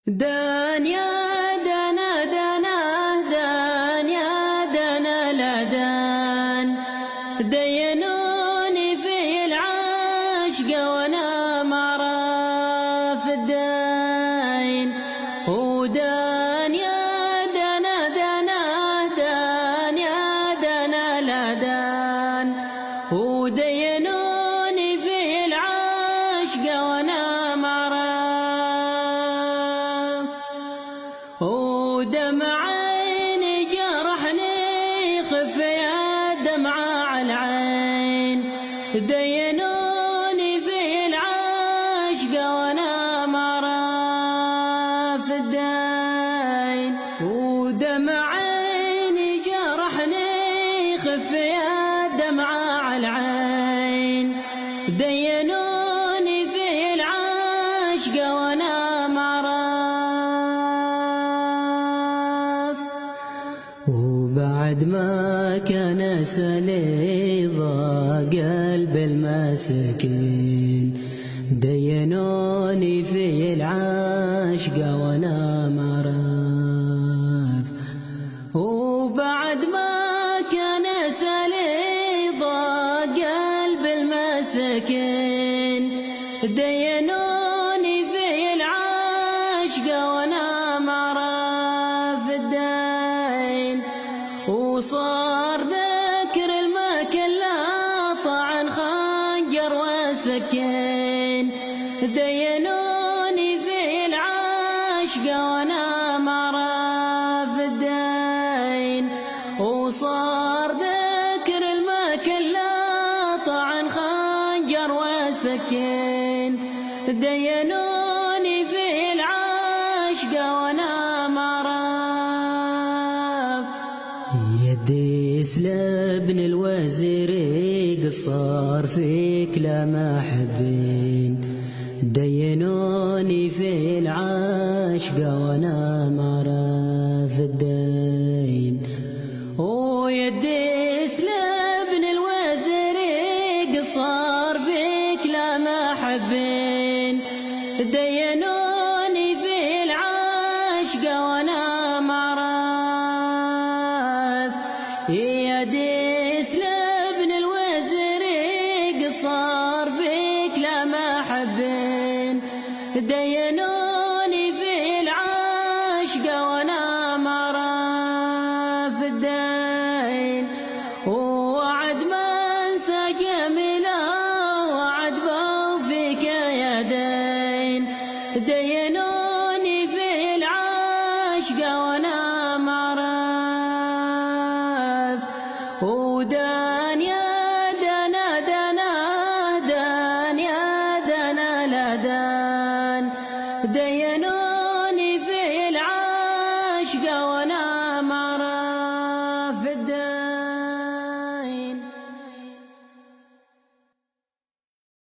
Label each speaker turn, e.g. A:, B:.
A: دنيا دنا دنا دنيا دنا لدان دينوني في العشق وانا معرف الدين ودنيا دنا دنا دنيا دنا لدان ودينوني في العشق وانا ودمع عيني جرحني خف يا دمعة على العين دينوني في العشق وانا معرف الدين ودمع عيني جرحني خف يا دمعة على العين دينوني في العشق وانا وبعد ما كان سليظة قلب المسكين دينوني في العشق وانا معرف وبعد ما كان سليظة قلب المسكين دينوني في العشق وانا معرف الدين وصار ذكر المكان لا طعن خنجر وسكين دينوني في العشق وانا معرف الدين وصار ذكر المكان لا طعن خنجر وسكين دينوني في العشق وانا يدي سلبني الوزير قصار فيك لما حبين دينوني في العشق وانا معرف الدين ويدي سلبني الوزير قصار فيك لما حبين دينوني في العشق وانا يدي سلبني الوزير قصار فيك لما حبين دينوني في العشق وانا معرف الدين ووعد ما انسى جميله وعد بوفيك يا دين دينوني في العشق وانا ودنيا دنا دنا دنيا دنا لدان